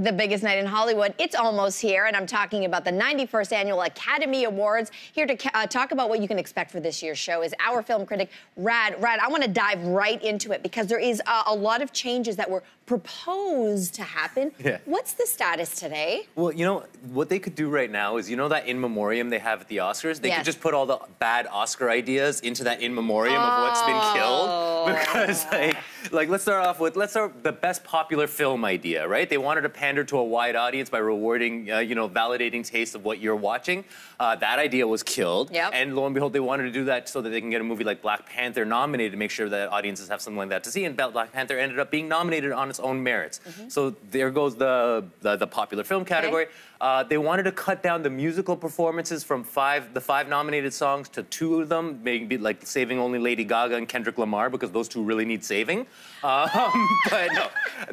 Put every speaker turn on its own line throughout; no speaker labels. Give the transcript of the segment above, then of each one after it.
The biggest night in Hollywood. It's almost here, and I'm talking about the 91st Annual Academy Awards. Here to talk about what you can expect for this year's show is our film critic, Rad. Rad, I want to dive right into it because there is a lot of changes that were proposed to happen.
Yeah.
What's the status today?
Well, you know, what they could do right now is, you know that in memoriam they have at the Oscars? They could just put all the bad Oscar ideas into that in memoriam of what's been killed. Because, like let's start with the best popular film idea, right? They wanted to pander to a wide audience by rewarding, validating taste of what you're watching. That idea was killed.
Yep.
And lo and behold, they wanted to do that so that they can get a movie like Black Panther nominated to make sure that audiences have something like that to see. And Black Panther ended up being nominated on its own merits. So there goes the popular film category. They wanted to cut down the musical performances from the five nominated songs to 2 of them, maybe like saving only Lady Gaga and Kendrick Lamar because those 2 really need saving. But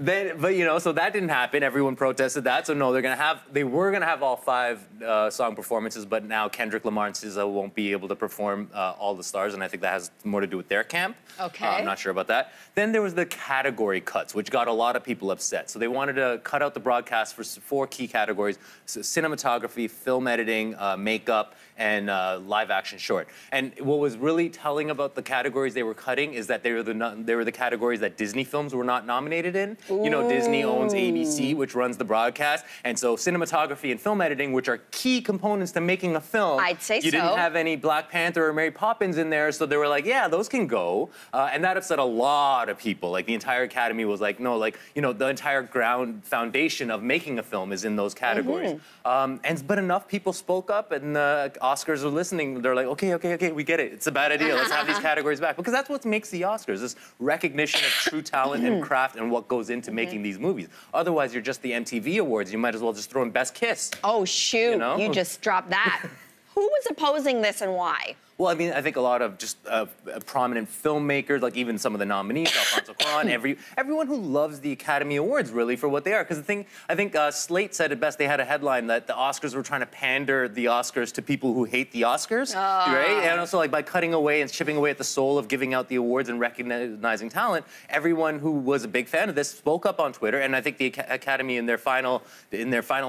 no, so that didn't happen. Everyone protested that. So no, they were gonna have all 5 song performances, but now Kendrick Lamar and SZA won't be able to perform all the stars, and I think that has more to do with their camp.
Okay.
I'm not sure about that. Then there was the category cuts, which got a lot of people upset. So they wanted to cut out the broadcast for 4 key categories: so cinematography, film editing, makeup, and live action short. And what was really telling about the categories they were cutting is that they were the categories that Disney films were not nominated in.
Ooh.
You know, Disney owns ABC, which runs the broadcast, and so cinematography and film editing, which are key components to making a film.
I'd say
you didn't have any Black Panther or Mary Poppins in there, so they were like, yeah, those can go. And that upset a lot of people. Like the entire Academy was like, no, the entire foundation of making a film is in those categories. But enough people spoke up, and the Oscars are listening. They're like, okay, we get it. It's a bad idea. Let's have these categories back. Because that's what makes the Oscars, this recognition of true talent and craft and what goes into making these movies. Otherwise, you're just the MTV Awards. You might as well just throw in Best Kiss.
Oh, shoot. You just dropped that. Who was opposing this and why?
Well, I mean, I think a lot of just prominent filmmakers, like even some of the nominees, Alfonso Cuarón, everyone who loves the Academy Awards, really, for what they are. Because I think Slate said it best. They had a headline that the Oscars were trying to pander the Oscars to people who hate the Oscars, right? And also, like, by cutting away and chipping away at the soul of giving out the awards and recognizing talent, everyone who was a big fan of this spoke up on Twitter. And I think the Academy, in their final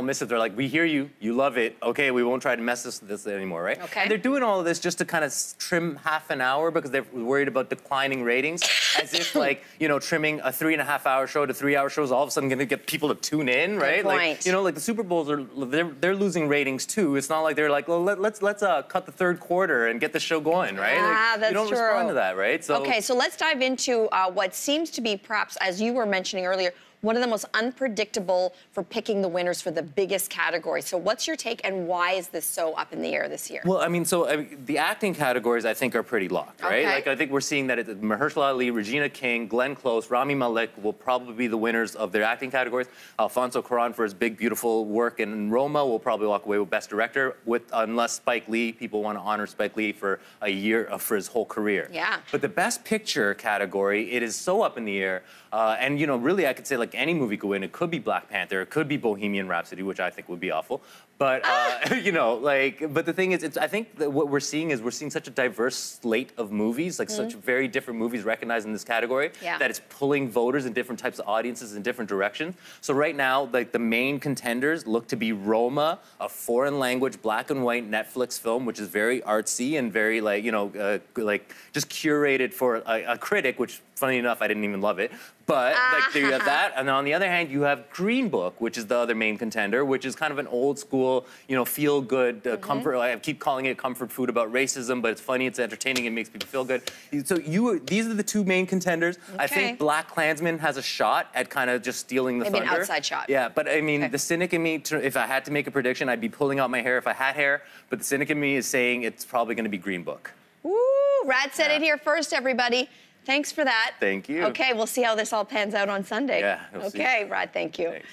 missive, they're like, we hear you, you love it, okay, we won't try to mess this anymore, right?
Okay.
And they're doing all of this just to kind of trim half an hour because they're worried about declining ratings, as if trimming a 3.5-hour show to 3-hour shows all of a sudden going to get people to tune in, right?
Good point.
Like, like the Super Bowls they're losing ratings too. It's not like they're like, well, let's cut the third quarter and get the show going, right?
That's
you don't
true.
respond to that, right? So
okay, so let's dive into what seems to be perhaps, as you were mentioning earlier, one of the most unpredictable for picking the winners for the biggest category. So what's your take, and why is this so up in the air this year?
Well, I mean, the acting categories, I think, are pretty locked, right?
Okay.
Like, I think we're seeing that Mahershala Ali, Regina King, Glenn Close, Rami Malek will probably be the winners of their acting categories. Alfonso Cuarón, for his big, beautiful work in Roma, will probably walk away with Best Director, unless Spike Lee, people want to honor Spike Lee for a year, for his whole career.
Yeah.
But the Best Picture category, it is so up in the air. And, really, I could say, like, any movie could win. It could be Black Panther. It could be Bohemian Rhapsody, which I think would be awful. But, but the thing is, I think that what we're seeing such a diverse slate of movies, like such very different movies recognized in this category, that it's pulling voters in different types of audiences in different directions. So right now, like, the main contenders look to be Roma, a foreign language, black and white Netflix film, which is very artsy and very, just curated for a critic, which, funny enough, I didn't even love it. But there you have that, and on the other hand, you have Green Book, which is the other main contender, which is kind of an old school, feel-good comfort. I keep calling it comfort food about racism, but it's funny, it's entertaining, it makes people feel good. So these are the 2 main contenders.
Okay.
I think Black Klansman has a shot at kind of just stealing the thunder.
Maybe an outside shot.
Yeah, but I mean, the cynic in me, if I had to make a prediction, I'd be pulling out my hair if I had hair. But the cynic in me is saying it's probably going to be Green Book.
Woo! Rad said it here first, everybody. Thanks for that.
Thank you.
Okay, we'll see how this all pans out on Sunday.
Yeah, we'll see.
Okay, Rad, thank you.
Thanks.